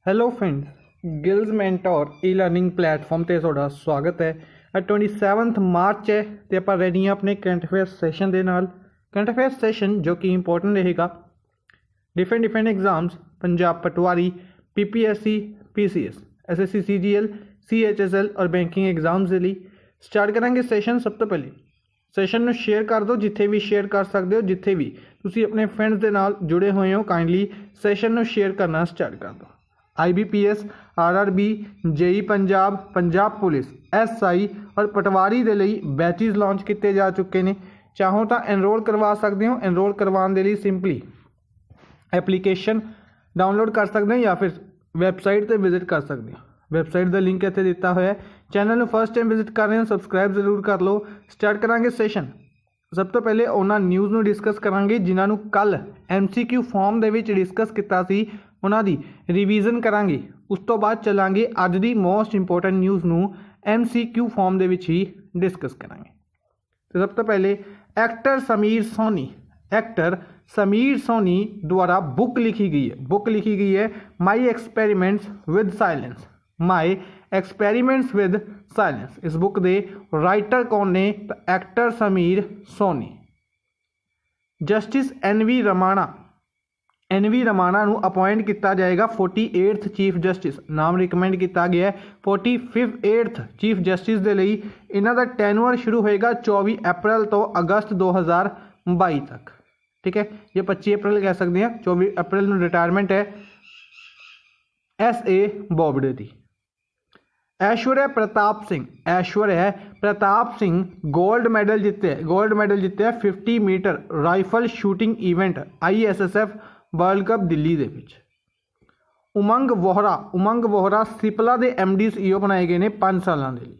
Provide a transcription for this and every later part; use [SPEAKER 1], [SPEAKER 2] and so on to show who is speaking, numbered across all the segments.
[SPEAKER 1] Hello friends, ਗਿਲਜ਼ mentor ਈ learning platform ਤੇ ਤੁਹਾਡਾ ਸਵਾਗਤ ਹੈ। ਅੱਜ 27 ਮਾਰਚ ਹੈ ਤੇ ਆਪਾਂ ਰੈਡੀ ਹਾਂ ਆਪਣੇ ਕਰੰਟ ਅਫੇਅਰ ਸੈਸ਼ਨ ਦੇ ਨਾਲ। ਕਰੰਟ ਅਫੇਅਰ ਸੈਸ਼ਨ ਜੋ ਕਿ ਇੰਪੋਰਟੈਂਟ ਰਹੇਗਾ डिफरेंट एग्जाम्स, पंजाब पटवारी, PPSC, PCS, SSC CGL, CHSL और बैंकिंग एग्जाम्स के लिए स्टार्ट करांगे सैशन। सब तो पहले सैशन में शेयर कर दो, जिथे भी शेयर कर सकते हो, जिथे भी तुसी अपने फ्रेंड्स के नाल जुड़े हुए हो काइंडली सैशन में शेयर करना स्टार्ट कर दो। IBPS, RRB, JEE Punjab, Punjab police, SI और पटवारी के लिए बैचेज लॉन्च किए जा चुके हैं। चाहो तो एनरोल करवा सकते हो। एनरोल करवाने के लिए सिंपली एप्लीकेशन डाउनलोड कर सकते हैं या फिर वैबसाइट पर विजिट कर सकते हो। वैबसाइट का लिंक इतने दिता हुआ है। चैनल में फर्स्ट टाइम विजिट कर रहे हो, सबसक्राइब जरूर कर लो। स्टार्ट करांगे सैशन। सब तो पहले उन्होंने न्यूज़ में डिस्कस करांगे जिन्होंने कल MCQ फॉर्म के डिस्कस किया सी, उन्होंने रिवीजन करांगे। उस तो बाद चलांगे अज की मोस्ट इंपोर्टेंट न्यूज़ नूं MCQ फॉर्म के ही डिस्कस करांगे। तो सब तो पहले एक्टर समीर सोनी द्वारा बुक लिखी गई है my experiments with silence. My experiments with silence इस बुक के राइटर कौन ने? तो actor Sameer Soni. Justice NV Ramana नूं अपॉइंट किया जाएगा 48th चीफ जस्टिस। नाम रिकमेंड किया गया है 48th चीफ जस्टिस के लिए। इन्हां दा टैनुअर शुरू होएगा 24 अप्रैल तो अगस्त 2022 तक। ठीक है, ये 25 अप्रैल कह सकते हैं। 24 अप्रैल में रिटायरमेंट है SA बॉबडे की। ऐश्वर्या प्रताप सिंह गोल्ड मेडल जितया 50 metre rifle shooting event ISSF world cup Delhi दे विच। उमंग वोहरा सिपला के MD CEO बनाए गए हैं 5 सालों के लिए।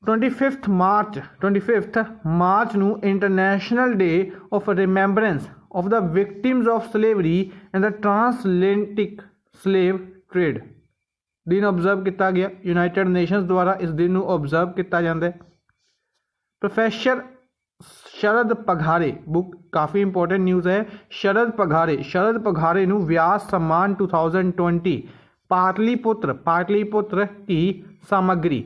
[SPEAKER 1] 25 मार्च नूं international day of remembrance of the victims of slavery and the transatlantic slave trade दिन ऑब्जर्व किया गया। यूनाइटेड नेशंस द्वारा इस दिन नूं ऑब्जर्व किया जाता है। प्रोफैसर शरद पघारे बुक काफ़ी इंपॉर्टेंट न्यूज़ है। शरद पघारे नूं व्यास सम्मान 2020 पाटलिपुत्र की सामग्री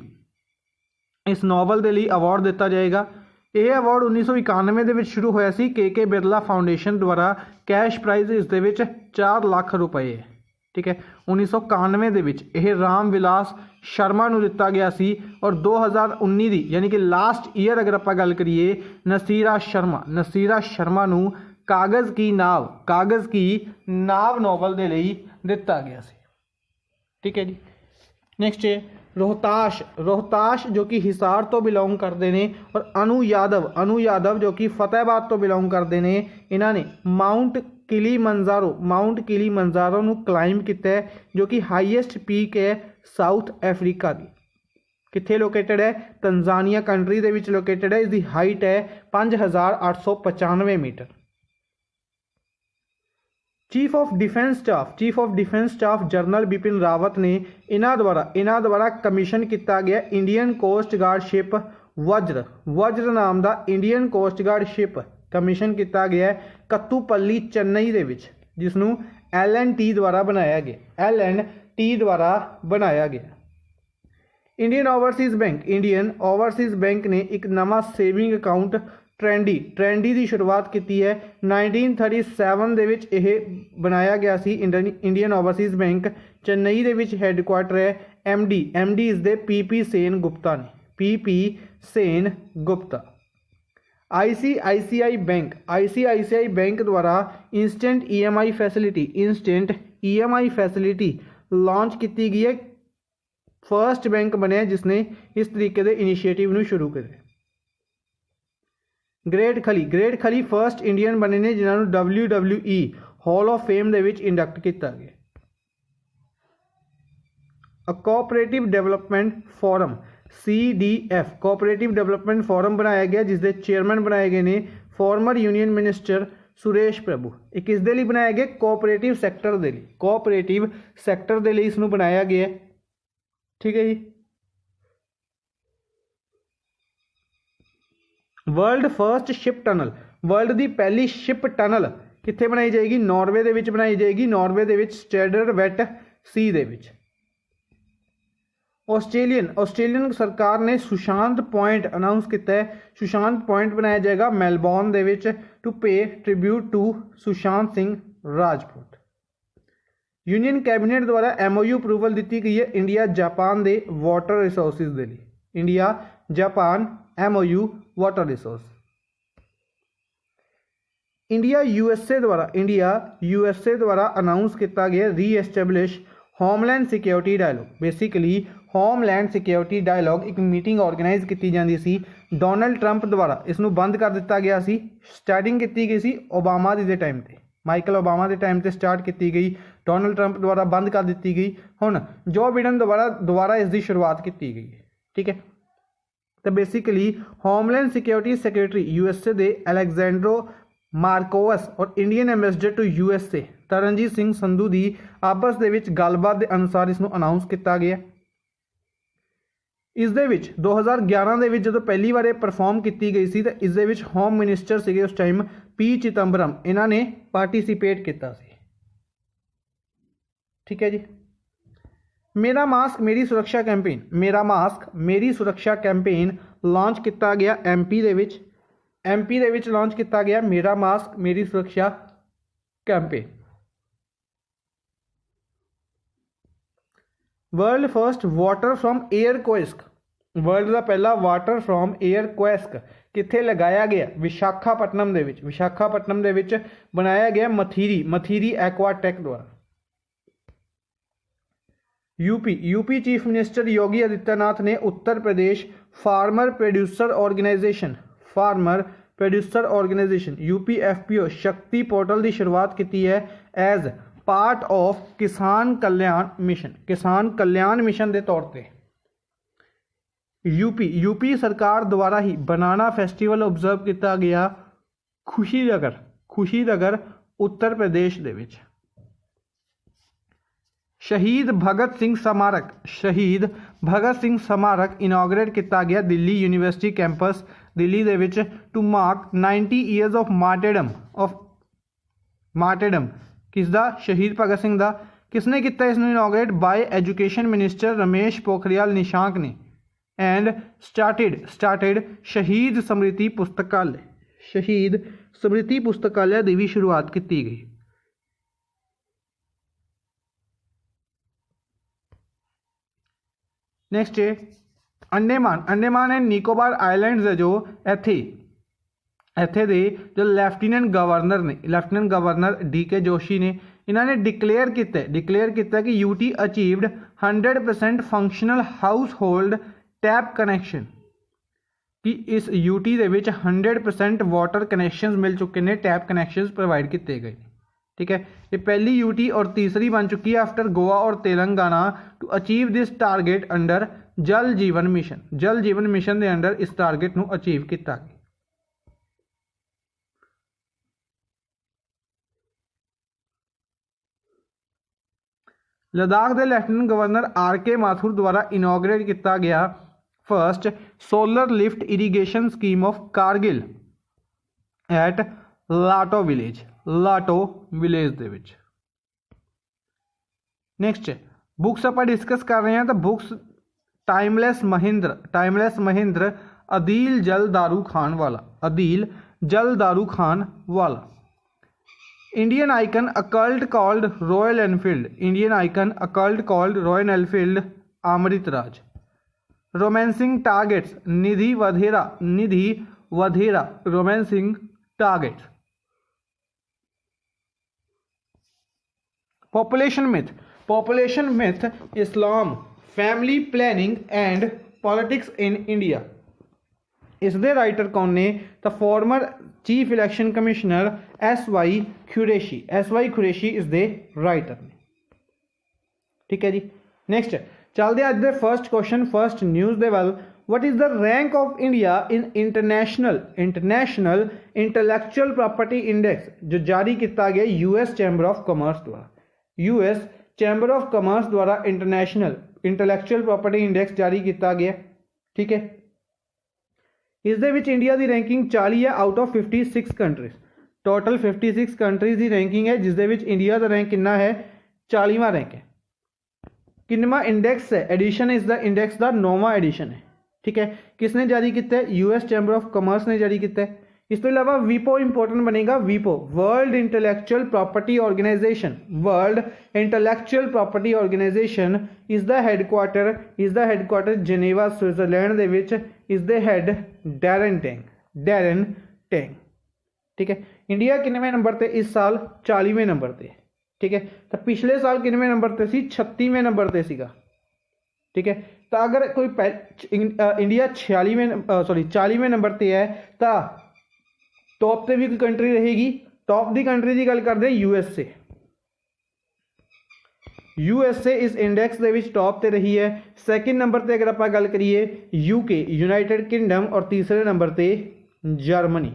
[SPEAKER 1] इस नॉवल के लिए अवार्ड दिता जाएगा। यह अवार्ड 1991 के शुरू होया सी। KK बिरला फाउंडेशन द्वारा कैश प्राइज इस 4 लाख रुपए है। ठीक है, 1991 यह राम विलास शर्मा नूं दिता गया सी। और 2019 की यानी कि लास्ट ईयर अगर आप गल करिए नसीरा शर्मा नूं कागज़ की नाव नॉवल के लिए दिता गया सी। ठीक है जी। नेक्स्ट है रोहताश जो कि हिसार तो बिलोंग करते हैं। और अनु यादव जो कि फतेहाबाद तो बिलोंग करते हैं। इन्होंने माउंट किलीमंजारो नूं क्लाइंब किया है जो कि हाईएस्ट पीक है साउथ अफ्रीका की। कित्थे लोकेटेड है? तंजानिया कंट्री दे विच लोकेटेड है। इसकी हाइट है 5895 metre. Chief of defence staff general Bipin Rawat ने इन्हां द्वारा कमीशन किया गया Indian coast guard ship Vajra नाम का Indian coast guard ship commission किया गया है कत्तूपल्ली चेन्नई दे विच, जिसनूं LNT द्वारा बनाया गया। इंडियन ओवरसीज़ बैंक ने एक नवा सेविंग अकाउंट ट्रेंडी की शुरुआत की है। 1937 दे विच यह बनाया गया सी। इंडियन ओवरसीज़ बैंक चेन्नई दे विच हैडक्वार्टर है। MD इसके PP Sen Gupta. ICICI bank द्वारा इंस्टेंट EMI फैसिलिटी लॉन्च की गई है। फर्स्ट बैंक बने जिसने इस तरीके के इनिशिएटिव नूं शुरू किया। ग्रेट खली फर्स्ट इंडियन बने ने जिन्होंने WWE हॉल ऑफ फेम दे विच इंडक्ट किया गया। Cooperative development forum CDF cooperative development forum बनाया गया जिसके चेयरमैन बनाए गए ने फॉर्मर यूनियन मिनिस्टर सुरेश प्रभु। एक किस दे लिए बनाया गया? कोऑपरेटिव सैक्टर के लिए इसनूं बनाया गया। ठीक है जी। World first ship tunnel world की पहली शिप टनल कित्थे बनाई जाएगी? नॉर्वे दे विच बनाई जाएगी, नॉर्वे दे विच स्टैंडर्ड सी दे विच। ऑस्ट्रेलियन सरकार ने सुशांत पॉइंट अनाउंस किया है, सुशांत पॉइंट बनाया जाएगा मेलबॉर्न दे विच to pay tribute to Sushant Singh Rajput. Union cabinet द्वारा MOU अप्रूवल दी गई है इंडिया जापान दे वाटर रिसोर्सिस दे लिए, India Japan MOU water resource. India USA द्वारा अनाउंस किया गया reestablish homeland security dialogue. Basically homeland security dialogue एक मीटिंग ऑर्गेनाइज की जाती सी, डोनाल्ड ट्रंप द्वारा इसनू बंद कर दिता गया सी। स्टार्टिंग की गई सी ओबामा दे टाइम ते, माइकल ओबामा के टाइम ते स्टार्ट की गई, डोनाल्ड ट्रंप द्वारा बंद कर दी गई, हुण जो बिडेन दोबारा इसकी शुरुआत की गई है। ठीक है, तो basically homeland security secretary USA दे एलेक्जेंड्रो मार्कोवस और Indian ambassador to USA Taranjit Singh Sandhu की आपस दे विच गलबात के अनुसार इसनू अनाउंस किया गया। इस दे विच 2011 दे विच जदों पहली बार परफॉर्म की गई सी, तो इस दे विच होम मिनिस्टर सीगे उस टाइम P चिदंबरम, इन्हां ने पार्टिसिपेट किया सी। ठीक है जी। मेरा मास्क मेरी सुरक्षा कैंपेन, मेरा मास्क मेरी सुरक्षा कैंपेन लॉन्च किया गया MP दे विच, MP दे विच लॉन्च किया गया मेरा मास्क मेरी सुरक्षा campaign. World first water from air kiosk, world का पहला वाटर फ्रॉम एयर क्वेस्क कित्थे लगाया गया? विशाखापट्टनम दे विच, विशाखापट्टनम दे विच बनाया गया मथीरी एक्वाटेक द्वारा। UP chief minister Yogi Adityanath ने Uttar Pradesh farmer producer organisation UPFPO शक्ति पोर्टल की शुरुआत की है एज पार्ट ऑफ किसान कल्याण मिशन के तौर पर। यूपी सरकार द्वारा ही बनाना फेस्टिवल ऑब्जर्व किया गया खुशीनगर उत्तर प्रदेश दे विच। शहीद भगत सिंह स्मारक इनॉग्रेट किया गया दिल्ली यूनिवर्सिटी कैंपस दिल्ली दे विच to mark 90 years of martyrdom किसदा? शहीद भगत सिंह दा। किसने किया इसनू inaugurate? By education minister Ramesh Pokhriyal Nishank ने। एंड स्टार्टेड शहीद स्मृति पुस्तकालय की भी शुरुआत की गई। नेक्स्ट है अंडेमान एंड निकोबार आइलैंड्स है जो इत्थे दे जो लैफ्टिनेंट गवर्नर DK जोशी ने इन्होंने डिक्लेयर किया कि UT achieved 100% functional house hold tap connection, कि इस UT दे विच 100% वाटर कनैक्शन मिल चुके हैं, टैप कनैक्शन प्रोवाइड किए गए। ठीक है, ये पहली UT और तीसरी बन चुकी है आफ्टर गोवा और Telangana to achieve this target under Jal Jeevan mission के अंडर इस टारगेट को अचीव किया गया। लद्दाख के लैफ्टिनेंट गवर्नर RK माथुर द्वारा इनॉग्रेट किया गया first solar lift irrigation scheme of Kargil at Latoo village दे विच। नेक्स्ट बुक्स आप डिस्कस कर रहे हैं, तो बुक्स टाइमलैस महिंद्र अदील जल दारू खान वाला। Indian icon a cult called Royal Enfield Amrit Raj. Romancing targets Nidhi Vadhera romancing targets. Population myth Islam family planning and politics in India. इसके राइटर कौन ने? The former chief election commissioner SY Qureshi is the writer. ठीक है जी। नेक्स्ट चलते अज दे फर्स्ट क्वेश्चन फर्स्ट न्यूज़ दे वल। What is the rank of India in international intellectual property index जो जारी किया गया US चैंबर ऑफ कॉमर्स द्वारा इंटरनेशनल इंटलैक्चुअल प्रॉपर्टी इंडेक्स जारी किया गया। ठीक है, इस दे विच इंडिया की रैंकिंग 40 है out of 56 countries. Total 56 countries की रैंकिंग है, जिस दे विच इंडिया का रैंक कितना है, 40वां रैंक है। किन्नवा इंडेक्स है, एडिशन इज द इंडेक्स का 9वां एडिशन है। ठीक है, किसने जारी किया है, यूएस चैंबर ऑफ कॉमर्स ने जारी किया है। इस तो इलावा वीपो इंपॉर्टेंट बनेगा, वीपो world intellectual property organization, world intellectual property organization is the headquarter Geneva Switzerland दे विच, is the head Daren Tang. ठीक है, इंडिया किन्नवें नंबर पर इस साल, 40वें नंबर पर। ठीक है, तो पिछले साल किन्नवें नंबर पर सी, 36वें नंबर पर सीगा। ठीक है, तो अगर कोई इंडिया 40वें नंबर पर है तो टॉप पे भी कोई कंट्री रहेगी। टॉप दी कंट्री की गल करते हैं यूएसए इस इंडेक्स के टॉप ते रही है। सैकेंड नंबर पर अगर आप गल करिए यूके यूनाइटेड किंगडम, और तीसरे नंबर पर जर्मनी।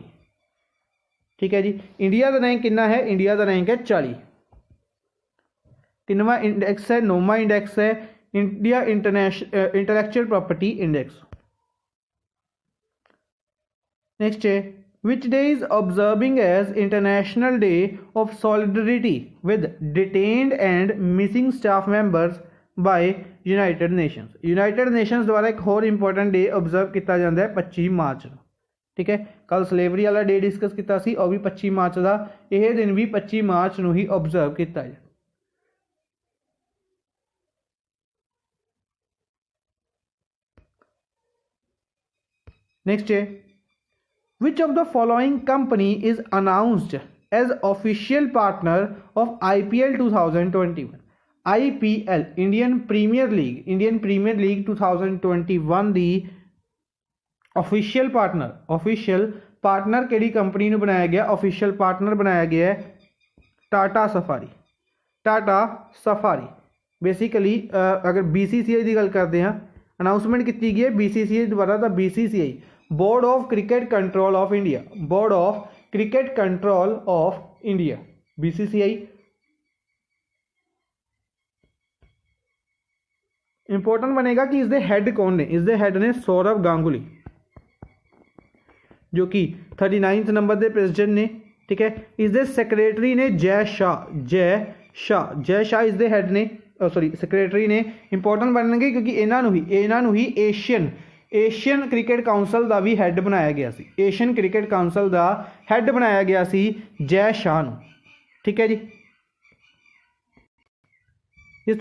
[SPEAKER 1] ठीक है जी, इंडिया का रैंक कितना है, इंडिया का रैंक है 40। किन्नवा इंडेक्स है, 9वां इंडेक्स है, India intellectual property index. Next है, which day is observing as International Day of Solidarity with Detained and Missing Staff Members by United Nations। United Nations द्वारा एक होर इंपॉर्टेंट डे ऑब्जर्व किया जाता है 25 मार्च। ठीक है, कल सलेवरी वाला डे डिस्कस किया सी, और भी 25 मार्च का, यह दिन भी 25 मार्च ਨੂੰ ही ऑब्जर्व किया जाए। नेक्स्ट है, which of the following company is announced as official partner of IPL 2021? IPL Indian Premier League 2021 the official partner किहड़ी company ਨੂੰ बनाया गया, ऑफिशियल पार्टनर बनाया गया है टाटा सफारी। बेसिकली अगर BCCI की गल करते हैं, अनाउंसमेंट की गई है BCCI द्वारा, तो BCCI board of cricket control of India, BCCI important बनेगा कि इसके हेड कौन ने, इसके हेड ने सौरव गांगुली, जो कि 39 नंबर के प्रेसिडेंट ने। ठीक है, इसके सेक्रेटरी ने जय शाह इसके हेड ने, सेक्रेटरी ने। इंपॉर्टेंट बनने क्योंकि इन्हों ही एशियन क्रिकेट काउंसल का भी हैड बनाया गया सी, एशियन क्रिकेट काउंसल का हैड बनाया गया सी जय शाह नूं। ठीक है जी, इस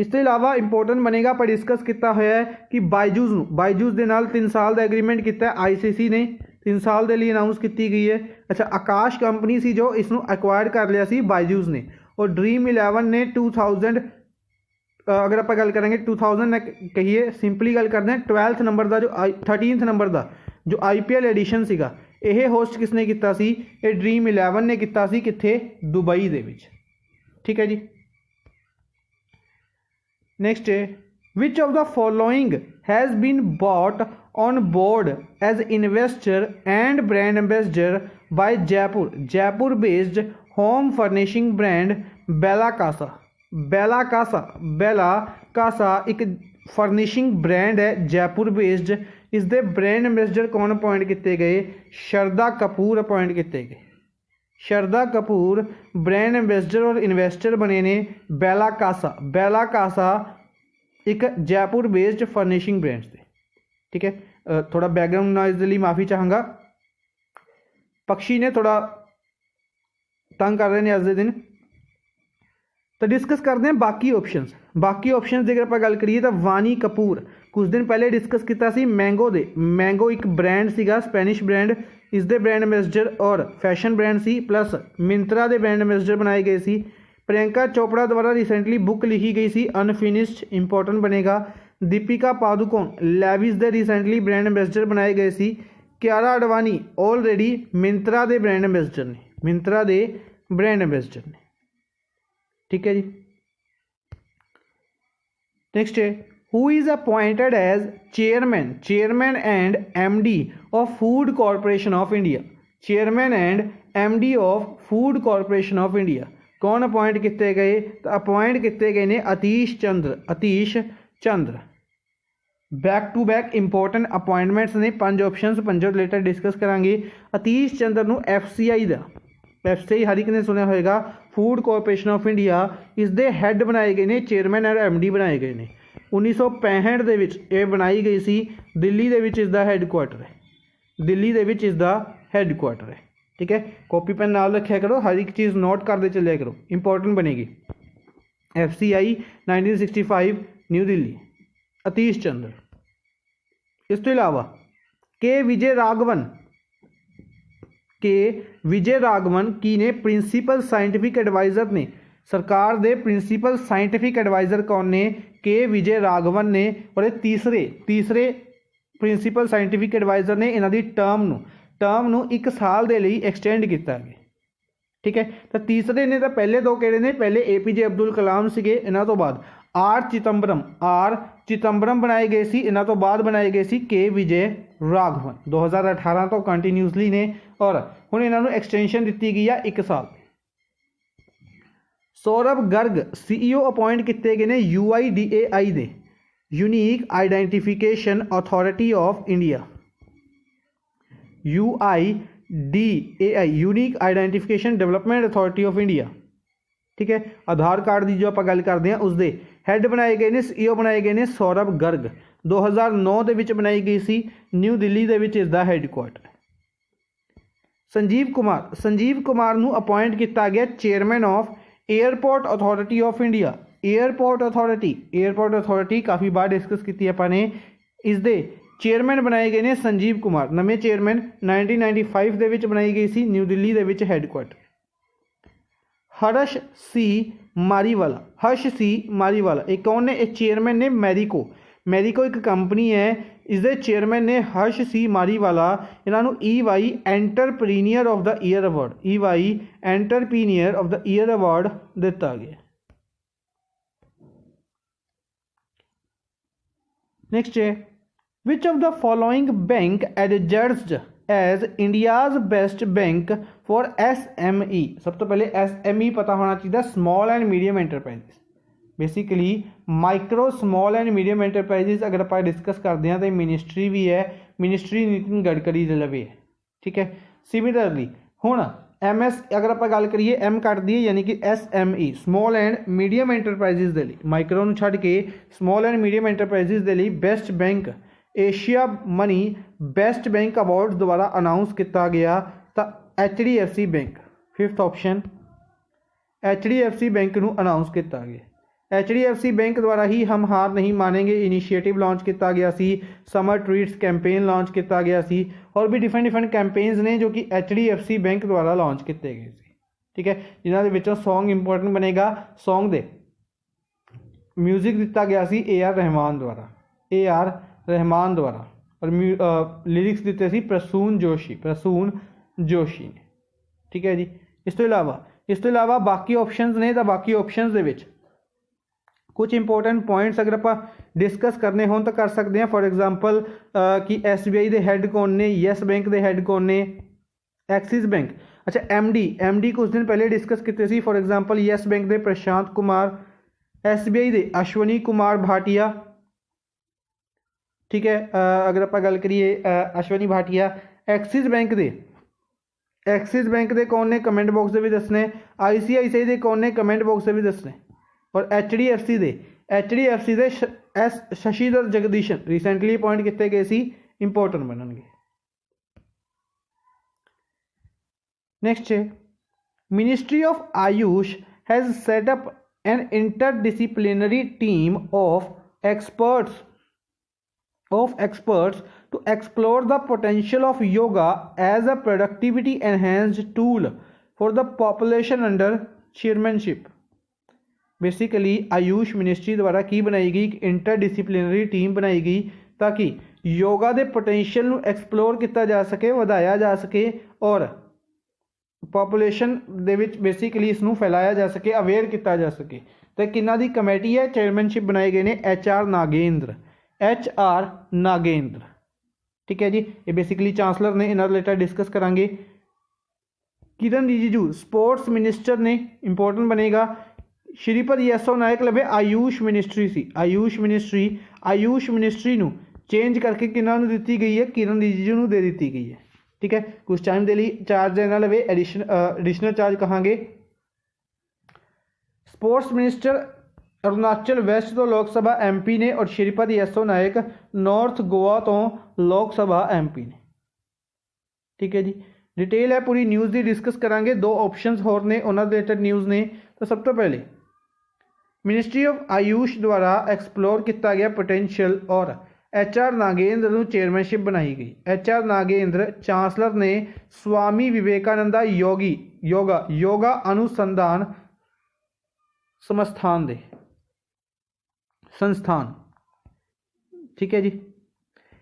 [SPEAKER 1] तो इलावा इंपॉर्टेंट बनेगा, पर डिस्कस किया हुआ है कि बायजूस के नाल 3 साल का एग्रीमेंट किया ICC ने, 3 साल के लिए अनाउंस की गई है। अच्छा, आकाश कंपनी सी जो इसनों एक्वायर कर लिया सी बायजूस ने, और ड्रीम 11 ने 2000, अगर आप गल करेंगे 2000 कहिए, सिंपली गल करते हैं 12th नंबर का जो 13th नंबर का जो IPL एडिशन सीगा, यह होस्ट किसने किया सी, ये ड्रीम 11 ने किया सी, कित्थे, दुबई दे विच। ठीक है जी, नेक्स्ट है, which of the following has been brought on board as investor and brand ambassador by Jaipur based home furnishing brand Bella Casa एक फर्निशिंग ब्रांड है जयपुर बेस्ड। इसके ब्रांड एम्बेसडर कौन अपॉइंट किए गए, श्रद्धा कपूर अपॉइंट किए गए। श्रद्धा कपूर ब्रांड एम्बेसडर और इन्वेस्टर बने ने बेला कासा एक जयपुर बेस्ड फर्निशिंग ब्रांड से। ठीक है, थोड़ा बैकग्राउंड नॉइज के लिए माफ़ी चाहूँगा, पक्षी ने थोड़ा तंग कर रहे हैं आज के दिन। तो डिस्कस करते हैं बाकी ऑप्शंस की अगर आप गल करिए तो वानी कपूर कुछ दिन पहले डिस्कस किया सी मैंगो एक ब्रांड सीगा स्पेनिश ब्रांड, इसके ब्रांड एम्बेसडर और फैशन ब्रांड सी, प्लस मिंत्रा के ब्रांड एम्बेसडर बनाए गए सी। प्रियंका चोपड़ा द्वारा रिसेंटली बुक लिखी गई सी अनफिनिश्ड, इंपॉर्टेंट बनेगा। दीपिका पादुकोण लेविस के रिसेंटली ब्रांड एम्बेसडर बनाए गए सी। कियारा आडवाणी ऑलरेडी मिंत्रा के ब्रांड एम्बेसडर ने, ठीक है जी। नेक्स्ट है, who is appointed as chairman and MD of food corporation of India. Chairman and MD of food corporation of India कौन अपॉइंट किए गए, तो अपॉइंट किए गए ने Atish Chandra. Back to back important appointments ने 5 ऑप्शनस 5 रिलेटेड डिस्कस करांगे। अतीश चंद्र ਨੂੰ FCI ਦਾ FCI ਹਰ ਇੱਕ ਨੇ ਸੁਣਿਆ ਹੋਏਗਾ ਫੂਡ ਕਾਰਪੋਰੇਸ਼ਨ ਆਫ ਇੰਡੀਆ ਇਸ ਦੇ ਹੈੱਡ ਬਣਾਏ ਗਏ ਨੇ, ਚੇਅਰਮੈਨ ਔਰ MD ਬਣਾਏ ਗਏ ਨੇ। 1965 ਦੇ ਵਿੱਚ ਇਹ ਬਣਾਈ ਗਈ ਸੀ। ਦਿੱਲੀ ਦੇ ਵਿੱਚ ਇਸ ਦਾ ਹੈੱਡਕੁਆਟਰ ਹੈ, ਦਿੱਲੀ ਦੇ ਵਿੱਚ ਇਸ ਦਾ ਹੈੱਡਕੁਆਟਰ ਹੈ। ठीक है, कॉपी पेन नाल रखा करो, हर एक चीज़ नोट करते चलिया करो, इंपॉर्टेंट बनेगी। FCI 1965 न्यू दिल्ली, अतीश चंद्र। इस तो इलावा के विजय राघवन की ने प्रिंसीपल साइंटिफिक एडवाइज़र ने, सरकार दे प्रिंसीपल साइंटिफिक एडवाइज़र कौन ने? के विजय राघवन ने। और तीसरे प्रिंसीपल साइंटिफिक एडवाइज़र ने इन्हां दी टर्म ਨੂੰ 1 ਸਾਲ ਦੇ ਲਈ ਐਕਸਟੈਂਡ ਕੀਤਾ ਗਿਆ। ठीक है, तो तीसरे ने तो पहले 2 किहड़े ने? पहले APJ अब्दुल कलाम सीगे, इन्हां तो बाद आर चिदंबरम बनाए गए सी, इन्हां तो बाद बनाए गए सी के विजय राघवन। 2018 तो कंटिन्यूसली ने और हुण इन्हां नूं एक्सटेंशन दित्ती गई है 1 साल। सौरभ गर्ग CEO अपॉइंट किए गए ने UIDAI they, unique identification authority of India, UIDAI unique identification development authority of India. ठीक है, आधार कार्ड की जो आप गल करते हैं उसके हैड बनाए गए ने, CEO बनाए गए ने सौरभ गर्ग। 2009 ਦੇ ਵਿੱਚ बनाई गई सी, न्यू दिल्ली ਦੇ ਵਿੱਚ इसका हैडकुआटर। संजीव कुमार ਨੂੰ अपॉइंट किया गया chairman of airport authority of India. Airport authority काफ़ी बार डिस्कस की अपने। इसके चेयरमैन बनाए गए ने संजीव कुमार, नवे चेयरमैन 1995 ਦੇ ਵਿੱਚ बनाई गई सी, न्यू दिल्ली ਦੇ ਵਿੱਚ हैडकुआटर। हर्ष सी मारीवाला एक कौन ने? एक चेयरमैन ने मैरिको एक कंपनी है, इसके चेयरमैन ने हर्ष सी मारीवाला। इन्हों EY entrepreneur of the year award दिता गया। नेक्स्ट है, Which of the following bank adjudged as India's best bank for SME? सब तो पहले SME पता होना चाहिए, small and medium enterprises. Basically micro small and medium enterprises अगर आप डिस्कस करते हैं तो मिनिस्ट्री भी है, मिनिस्ट्री नितिन गडकरी दे लवे है। ठीक है, सिमिलरली हुण MS अगर आप गल करिए M कट दी यानी कि SME small and medium enterprises दे लई, माइक्रो नूं छड्ड के स्मॉल एंड मीडियम एंटरप्राइजेस दे लई best bank Asia money best bank award द्वारा अनाउंस किया गया तो HDFC bank, 5th option HDFC bank नूं अनाउंस किया गया। HDFC बैंक द्वारा ही हम हार नहीं मानेंगे इनिशिएटिव लॉन्च किया गया सी, समर ट्रीट्स कैंपेन लॉन्च किया गया सी, और भी डिफरेंट कैंपेन्स ने जो कि HDFC बैंक द्वारा लॉन्च किए गए सी। ठीक है, जिन्हां दे विचों सॉन्ग इंपोर्टेंट बनेगा, सॉन्ग दे म्यूजिक दिता गया सी AR रहमान द्वारा और लिरिक्स दिते सी प्रसून जोशी ने। ठीक है जी, इस तो इलावा बाकी ऑप्शंस ने, तो बाकी ऑप्शंस दे विच कुछ इंपोर्टेंट पॉइंट्स अगर आप डिस्कस करने हो तो कर सकते हैं। फॉर एग्जांपल कि SBI के हैड कौन ने, येस बैंक के हैड कौन ने, एक्सिस बैंक। अच्छा, MD कुछ दिन पहले डिस्कस किए थे। फॉर एग्जांपल येस बैंक के प्रशांत कुमार, SBI के अश्वनी कुमार भाटिया। ठीक है, अगर आप गल करिए अश्वनी भाटिया। एक्सिस बैंक के कौन ने, कमेंट बॉक्स में भी दसने। ICICI के कौन ने, कमेंट बॉक्स में भी दसने। और HDFC के शशिधर जगदीशन रिसेंटली अपॉइंट किए गए सी, इंपोर्टेंट बननगे। नेक्स्ट है, ministry of Ayush has set up an interdisciplinary team of experts to explore the potential of yoga as a productivity enhanced tool for the population under chairmanship। Basically Ayush ministry द्वारा की बनाई गई एक interdisciplinary team बनाई गई ताकि योगा के पोटेंशियल नूं एक्सप्लोर किया जा सके, वधाया जा सके और पॉपुलेशन दे विच बेसिकली इसनूं फैलाया जा सके, अवेयर किया जा सके। तो किन्हां दी कमेटी है, चेयरमैनशिप बनाए गए ने HR नागेंद्र। ठीक है जी, ये बेसिकली चांसलर ने, इन्हां रिलेटेड डिस्कस करांगे। किरण रिजिजू स्पोर्ट्स मिनिस्टर ने, इंपोर्टेंट बनेगा। श्रीपद येसो नायक लवे आयुष मिनिस्ट्री सी, आयुष मिनिस्ट्री नू चेंज करके किन्हां नू दित्ती गई है, किरण रिजिजू नू दे दित्ती गई है। ठीक है, कुछ टाइम के लिए चार्ज इन्हां लवे एडिशनल चार्ज कहांगे। स्पोर्ट्स मिनिस्टर अरुणाचल वेस्ट तो लोक सभा MP ने और श्रीपद येसो नायक नॉर्थ गोवा तो लोक सभा MP ने। ठीक है जी, डिटेल है पूरी न्यूज़ की डिस्कस करांगे। दो ऑप्शंस होर ने उन्होंने रिलेटेड न्यूज़ ने। तो सब तो पहले मिनिस्ट्री ऑफ आयुष द्वारा एक्सप्लोर किया गया पोटेंशियल और HR नागेंद्र को चेयरमैनशिप बनाई गई। HR नागेंद्र चांसलर ने स्वामी विवेकानंदा योगा अनुसंधान संस्थान। ठीक है जी,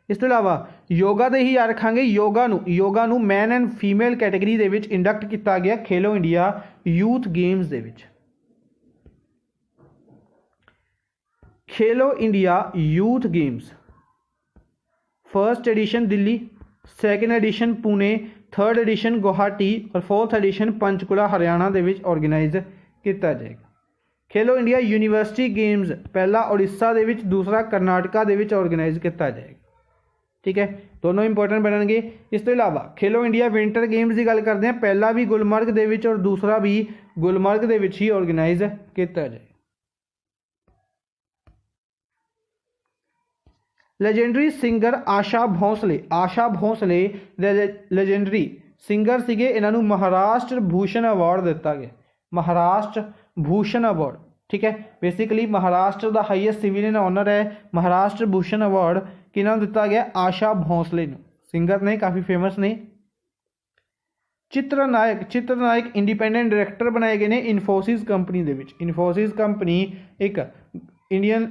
[SPEAKER 1] इस तो इलावा योगा दे ही याद रखांगे। योगा नू मैन एंड फीमेल कैटेगरी दे विच इंडक्ट किया गया खेलो इंडिया यूथ गेम्स दे विच। Khelo India youth games first edition Delhi, second edition Pune, third edition Guwahati और फोर्थ एडिशन पंचकुला हरियाणा दे विच ऑर्गेनाइज किया जाएगा। खेलो इंडिया यूनिवर्सिटी गेम्स पहला उड़ीसा दे विच, दूसरा करनाटका दे विच ऑर्गेनाइज किया जाएगा। ठीक है, दोनों इंपोर्टेंट बननगे। इस तो इलावा खेलो इंडिया विंटर गेम्स की गल करते हैं, पहला भी गुलमर्ग दे विच और दूसरा भी गुलमर्ग दे विच ही ऑर्गेनाइज किया जाए। Legendary singer Asha Bhosle legendary singer सीगे, इन्हों महाराष्ट्र भूषण अवार्ड दिता गया, महाराष्ट्र भूषण अवार्ड। ठीक है, बेसिकली महाराष्ट्र का हाईएस्ट सिविलियन ऑनर है महाराष्ट्र भूषण अवार्ड किन्हों दिता गया, आशा भोंसले नूं। सिंगर ने काफ़ी फेमस ने। चित्रनायक इंडिपेंडेंट डायरैक्टर बनाए गए ने इन्फोसिस कंपनी दे विच। इन्फोसिस कंपनी एक इंडियन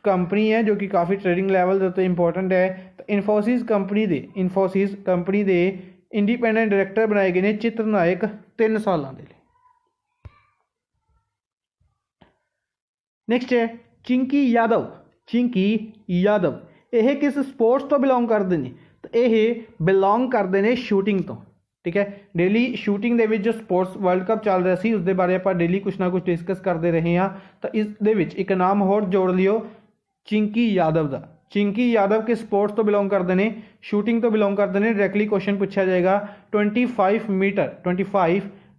[SPEAKER 1] कंपनी है जो कि काफ़ी ट्रेडिंग लैवल के उत्ते इंपोर्टेंट है। तो इन्फोसिस कंपनी दे इंडिपेंडेंट डायरैक्टर बनाए गए ने चित्रनायक 3 सालों के लिए। नेक्स्ट है चिंकी यादव। यह किस स्पोर्ट्स तो बिलोंग करते हैं? तो यह बिलोंग करते हैं शूटिंग तो। ठीक है, डेली शूटिंग के जो स्पोर्ट्स वर्ल्ड कप चल रहा सी उसके बारे आप डेली कुछ ना कुछ डिस्कस करते रहे हैं। तो इस एक नाम होर जोड़ लियो चिंकी यादव का। चिंकी यादव के स्पोर्ट्स तो बिलोंग करते हैं, शूटिंग तो बिलोंग करते हैं। डायरैक्टली क्वेश्चन पूछा जाएगा 25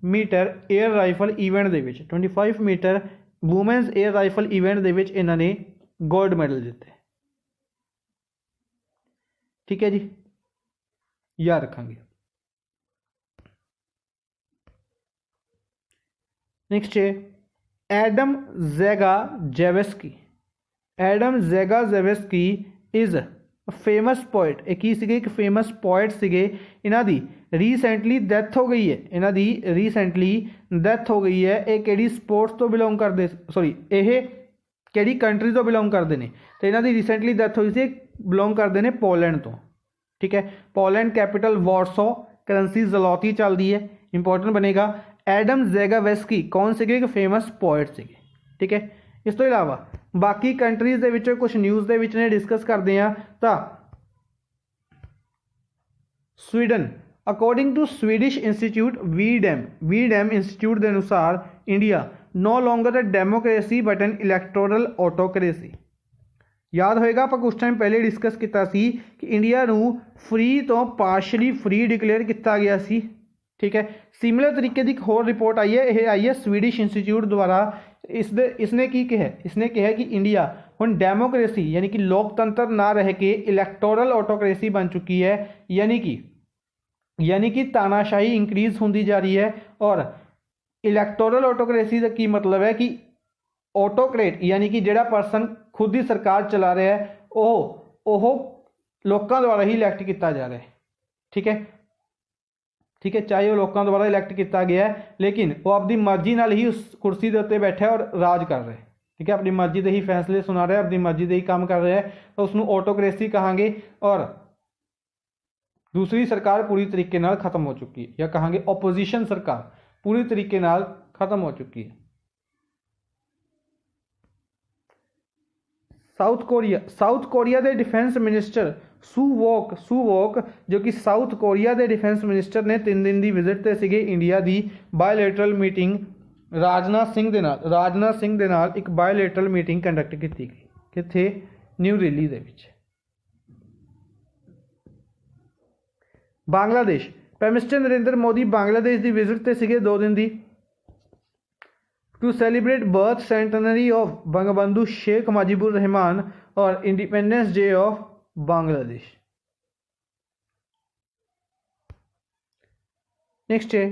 [SPEAKER 1] मीटर एयर राइफल इवेंट के 25 metre women's air rifle event के इन्होंने गोल्ड मैडल जीते। ठीक है जी, याद रखेंगे। नेक्स्ट है एडम ज़ेगाजेवेस्की इज़ फेमस पोइट। एक फेमस पोइट सीगे, इन्हां दी रीसेंटली डेथ हो गई है। ये किहड़ी स्पोर्ट्स तो बिलोंग करते, सॉरी ये किहड़ी कंट्री तो बिलोंग करते हैं? तो इन्हां दी रिसेंटली डेथ हुई सी, बिलोंग करते हैं पोलैंड तो। ठीक है, पोलैंड कैपिटल वॉर्सो, करेंसी ज़लोती चलती है, इंपॉर्टेंट बनेगा। एडम ज़ेगावेस्की कौन से एक फेमस पोइट से। ठीक है, इस तो इलावा बाकी कंट्रीज़ दे विच कुछ न्यूज़ दे विच ने डिस्कस करते हैं। तो Sweden according to Swedish institute V-Dem institute के अनुसार India no longer a democracy but an electoral autocracy. याद होएगा आप कुछ टाइम पहले डिस्कस किया सी कि इंडिया नू फ्री तो पार्शली फ्री डिक्लेयर किया गया सी। ठीक है, सिमिलर तरीके की एक होर रिपोर्ट आई है, यह आई है स्वीडिश इंस्टीट्यूट द्वारा। इसने की कहा कि इंडिया हुण डेमोक्रेसी यानी कि लोकतंत्र ना रह के इलैक्टोरल ऑटोक्रेसी बन चुकी है, यानी कि तानाशाही इंक्रीज होती जा रही है। और इलैक्टोरल ऑटोक्रेसी का की मतलब है कि ऑटोक्रेट यानी कि जिहड़ा परसन खुद ही सरकार चला रहा है वो लोगों द्वारा ही इलैक्ट किया जा रहा है। ठीक है, चाहे वो लोगों द्वारा इलैक्ट किया गया है लेकिन वो अपनी मर्जी नाल ही उस कुर्सी के उत्ते बैठा है और राज कर रहा है। ठीक है, अपनी मर्जी के ही फैसले सुना रहा है, अपनी मर्जी के ही काम कर रहा है, तो उसनूं ऑटोक्रेसी कहांगे। और दूसरी सरकार पूरी तरीके नाल खत्म हो चुकी है, या कहांगे ओपोजिशन सरकार पूरी तरीके नाल खत्म हो चुकी है। साउथ कोरिया के डिफेंस मिनिस्टर सू वोक जो कि साउथ कोरिया के डिफेंस मिनिस्टर ने 3 दिन की विजिट से सीगे इंडिया की बायोलैटरल मीटिंग ਰਾਜਨਾਥ ਸਿੰਘ ਦੇ ਨਾਲ ਇੱਕ ਬਾਇਲੇਟਰਲ ਮੀਟਿੰਗ ਕੰਡਕਟ ਕੀਤੀ ਗਈ ਕਿੱਥੇ ਨਿਊ ਦਿੱਲੀ ਦੇ ਵਿੱਚ। ਬਾਂਗਲਾਦੇਸ਼ ਪ੍ਰਾਈਮ ਮਿਨਿਸਟਰ ਨਰਿੰਦਰ ਮੋਦੀ ਬਾਂਗਲਾਦੇਸ਼ ਦੀ ਵਿਜ਼ਿਟ ਤੇ ਸੀਗੇ 2 ਦਿਨ ਦੀ to celebrate birth centenary of Bangabandhu Sheikh Mujibur Rahman और independence day of Bangladesh. Next है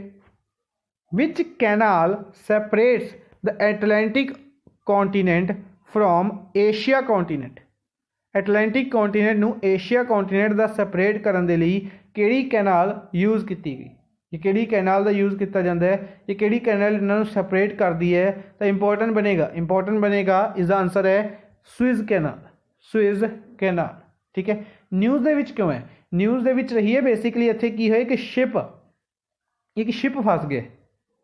[SPEAKER 1] which canal separates the Atlantic continent from Asia continent. Atlantic continent नू एशिया कॉन्टिनेंट का सपरेट करने के लिए किहड़ी कैनाल यूज़ की गई, ये किहड़ी कैनाल का यूज़ किया जाता है, ये किहड़ी कैनाल इन्हों सपरेट करती है, तो इंपॉर्टेंट बनेगा इसका आंसर है स्विज कैनाल। ठीक है, न्यूज़ दे विच क्यों है, न्यूज़ दे विच रही है बेसिकली इत्थे की है कि एक शिप फस गए।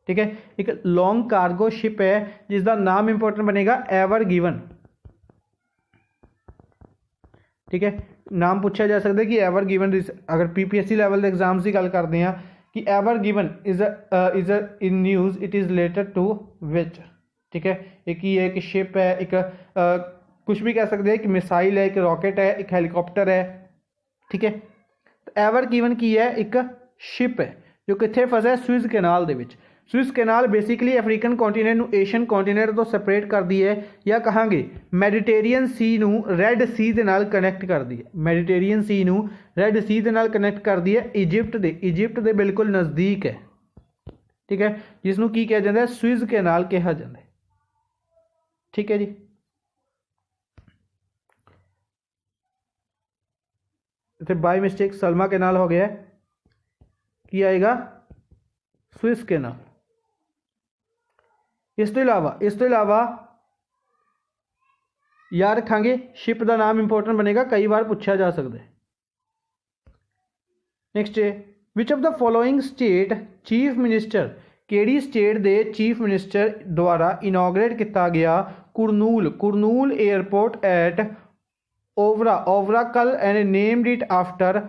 [SPEAKER 1] ठीक है, एक लॉन्ग कार्गो शिप है जिसका नाम इंपॉर्टेंट बनेगा एवर गिवन। ठीक है, नाम पूछा जा सकता है कि एवर गिवन, अगर PPSC लैवल के एग्जाम्स की गल करते हैं कि Ever Given is in news it is related to which. ठीक है, एक ही है, एक शिप है, एक कुछ भी कह सकते हैं, एक मिसाइल है, एक रॉकेट है, एक हेलीकॉप्टर है। ठीक है, तो एवर गिवन की है एक शिप है जो कितने फसा है स्विज कैनाल दे विच। Suez canal basically African continent नू एशियन कॉन्टीनेंट तो सपरेट करती है, या कहांगे मैडिटेरियन सी नू रैड सी दे नाल कनैक्ट करती है, मैडिटेरियन सी नू रैड सी दे नाल कनैक्ट करती है इजिप्ट दे बिल्कुल नज़दीक है। ठीक है, जिसनू की कहा जाता है स्विज कैनाल कहा जाता है। ठीक है जी, इतने बाय मिस्टेक सलमा कैनाल हो गया, की आएगा स्विस कैनाल। इस तो इलावा याद रखांगे शिप का नाम इंपॉर्टेंट बनेगा, कई बार पूछा जा सकता है। नेक्स्ट है which of the following state chief minister, केड़ी स्टेट दे चीफ मिनिस्टर द्वारा इनॉग्रेट किया गया Kurnool airport at Orvakal and named it after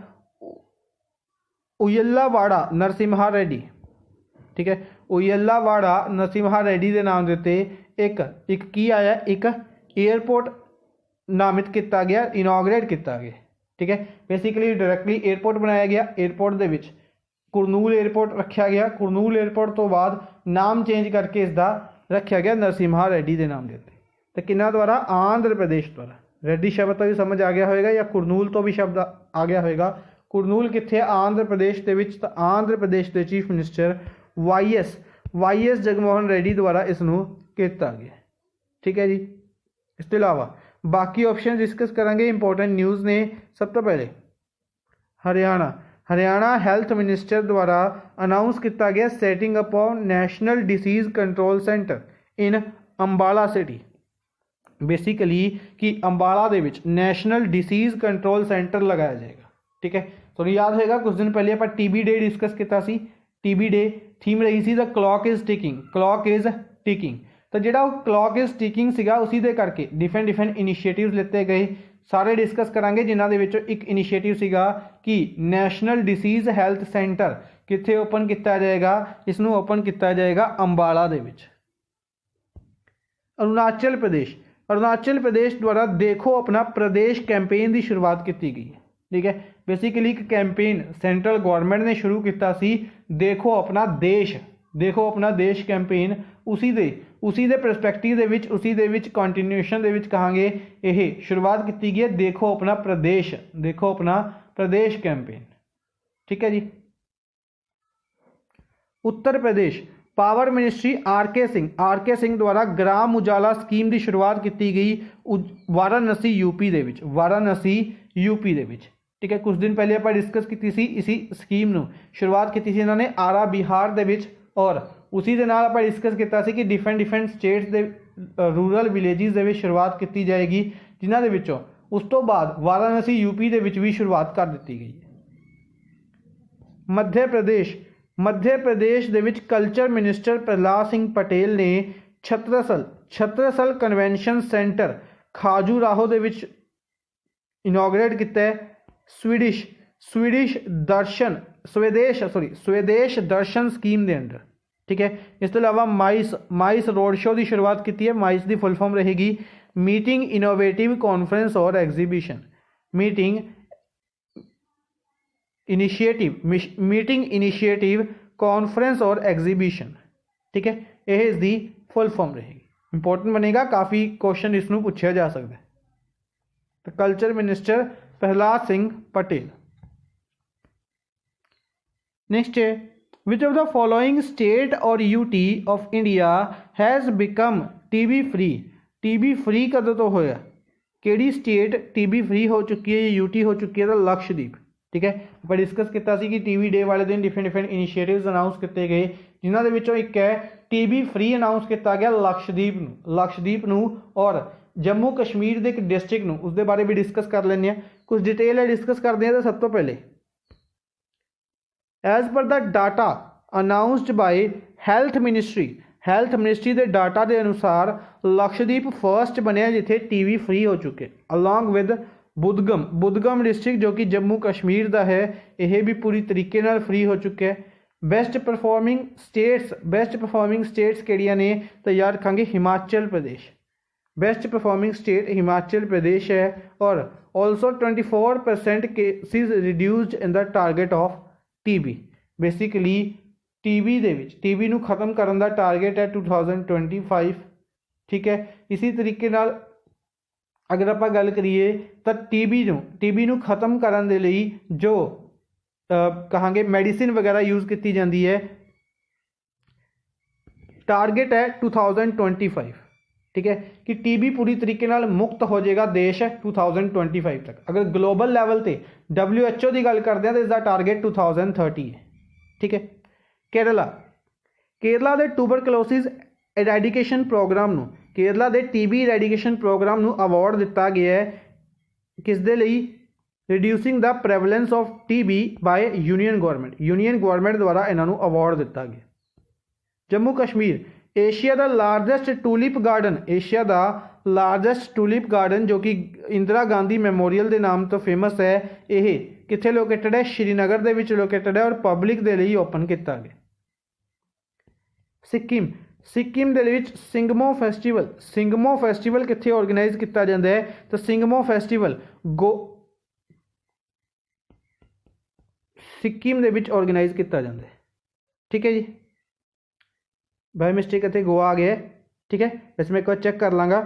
[SPEAKER 1] Uyyalawada Narasimha Reddy. ठीक है, उय्यालवाड़ा नरसिम्हा रेड्डी के नाम देते एक की आया, एक एयरपोर्ट नामित किया गया, इनॉग्रेट किया गया। ठीक है, बेसिकली डायरैक्टली एयरपोर्ट बनाया गया, एयरपोर्ट के विच कुरनूल एयरपोर्ट रखा गया, कुरनूल एयरपोर्ट तो बाद नाम चेंज करके इसका रखा गया नरसिम्हा रेड्डी के नाम देते। तो किन्ना द्वारा, आंध्र प्रदेश द्वारा। रेड्डी शब्द तो भी समझ आ गया होगा, या कुरनूल तो भी शब्द आ गया होगा। कुरनूल कित्थे, आंध्र प्रदेश के विच, तो आंध्र प्रदेश के chief minister Y S Jaganmohan Reddy द्वारा इसनूं किया गया। ठीक है जी, इस तो इलावा बाकी ऑप्शन डिस्कस करांगे, इंपॉर्टेंट न्यूज़ ने। सब तो पहले हरियाणा हेल्थ मिनिस्टर द्वारा अनाउंस किया गया setting up of national disease control centre in Ambala city. Basically कि अंबाला दे विच नैशनल डिसीज़ कंट्रोल सेंटर लगाया जाएगा। ठीक है, तो याद होगा कुछ दिन पहले आप TB डे डिस्कस किया सी, TB डे थीम रही see the clock is ticking. तो जो क्लॉक इज़ टिकिंग सीगा उसी दे करके डिफरेंट इनिशिएटिव्स लेते गए, सारे डिस्कस करांगे, जिन्हां दे विचों एक इनिशिएटिव सीगा कि नैशनल डिसीज़ हैल्थ सेंटर कित्थे ओपन किया जाएगा, इसनूं ओपन किया जाएगा अंबाला दे विच। अरुणाचल प्रदेश द्वारा देखो अपना प्रदेश कैंपेन की शुरुआत की गई है। ठीक है, बेसिकली एक कैंपेन सेंट्रल गवर्नमेंट ने शुरू किया सी, देखो अपना देश कैंपेन, उसी दे परस्पैक्टिव दे विच, उसी दे विच कंटिन्यूएशन दे विच कहांगे यह शुरुआत की गई है देखो अपना प्रदेश कैंपेन। ठीक है जी, Uttar Pradesh power ministry are के सिंह द्वारा ग्राम उजाला स्कीम की शुरुआत की गई वाराणसी यूपी दे विच। ठीक है, कुछ दिन पहले आप डिस्कस की सी इसी स्कीम नूं शुरुआत की थी इन्होंने आरा बिहार दे विच, और उसी दे नाल आप डिस्कस किया सी कि डिफरेंट स्टेट्स दे रूरल विलेजिस दे विच शुरुआत की जाएगी, जिन्हां दे विचों उस तो बाद वाराणसी यूपी दे विच भी शुरुआत कर दी गई है। मध्य प्रदेश दे विच कल्चर मिनिस्टर प्रहलाद सिंह पटेल ने छत्रसल कन्वेंशन सेंटर खाजूराहो दे विच इनॉग्रेट किया स्वदेश दर्शन स्कीम के अंडर। ठीक है। इस तो अलावा माइस रोड शो की शुरुआत की है। माइस की फुल फॉर्म रहेगी मीटिंग इनोवेटिव कॉन्फ्रेंस और एग्जीबिशन। मीटिंग इनिशिएटिव कॉन्फ्रेंस और एग्जीबिशन, ठीक है। यह इसकी फुल फॉर्म रहेगी। इंपॉर्टेंट बनेगा, काफ़ी क्वेश्चन इसनों पूछा जा सकता है। तो culture minister Prahlad Singh Patel. Next है which of the following state और UT of India has become TB free. TB free कदों तो होया, किहड़ी स्टेट टीबी फ्री हो चुकी है, यूटी हो चुकी है? तो लक्षद्वीप, ठीक है। आप डिस्कस किया कि टीबी डे वाले दिन डिफरेंट इनिशिएटिव्स अनाउंस किए गए, जिन्हों के एक है टीबी फ्री अनाउंस किया गया लक्षद्वीप नूं और जम्मू कश्मीर के एक डिस्ट्रिक्ट नूं, उसके बारे भी डिस्कस कर लें। कुछ डिटेल है डिस्कस करते हैं। तो सब तो पहले एज पर the data announced by health ministry के डाटा के अनुसार लक्षद्वीप फर्स्ट बनया जिथे टीबी फ्री हो चुके, अलॉन्ग विद बुदगम डिस्ट्रिक्ट जो कि जम्मू कश्मीर का है, यह भी पूरी तरीके नाल फ्री हो चुका है। बेस्ट परफॉर्मिंग स्टेट्स किहड़ियां ने? तो याद रखांगे Himachal Pradesh. Best performing state Himachal Pradesh है। और also 24% cases reduced in the target of TB. Basically TB नूं खत्म करने का टारगेट है 2025, ठीक है। इसी तरीके नाल अगर आप गल करिए तो टीबी नूं खत्म करने के लिए जो कहांगे मेडिसिन वगैरह यूज़ की जाती है, टारगेट है 2025, ठीक है, कि टीबी पूरी तरीके नाल मुक्त हो जाएगा देश 2025 तक। अगर ग्लोबल लैवल पे WHO की गल करते हैं तो इसका टारगेट 2030 है, ठीक है। केरला के ट्यूबरकलोसिस एरेडिकेशन प्रोग्राम नूं, केरला के टीबी एरेडिकेशन प्रोग्राम नूं अवार्ड दिता गया है किस दे लई? Reducing the prevalence of TB by union government द्वारा इन्हों अवार्ड दिता गया। जम्मू कश्मीर एशिया का लार्जेस्ट टूलिप गार्डन जो कि इंदिरा गांधी मैमोरीयल के नाम तो फेमस है, यह कित्थे लोकेटेड है? श्रीनगर के विच लोकेटेड है और पब्लिक के लिए ओपन किया गया। सिक्किम के सिंगमो फैसटिवल कित्थे ऑर्गेनाइज किया जाता है? तो सिंगमो फैसटिवल सिक्किम के विच ऑर्गेनाइज किया जाता है, ठीक है जी। बाय मिस्टेक इतने गोवा आ गया, ठीक है। वैसे मैं एक बार चेक कर लाँगा।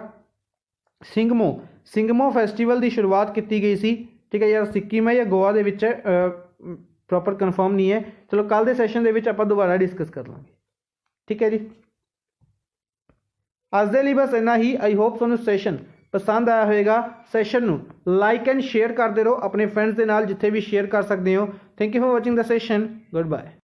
[SPEAKER 1] सिंगमो फैसटिवल की शुरुआत की गई सी, ठीक है। यार सिक्किम है या गोवा के विच है, प्रॉपर कन्फर्म नहीं है। चलो कल के सैशन के आप दोबारा डिस्कस कर लेंगे, ठीक है जी। अज के लिए बस इन्ना ही। आई होप तुहानूं सैशन पसंद आया होगा। सैशन नूं लाइक एंड शेयर करते रहो अपने फ्रेंड्स के नाल, जिथे भी शेयर कर सकते हो। Thank you for watching the session. Good bye.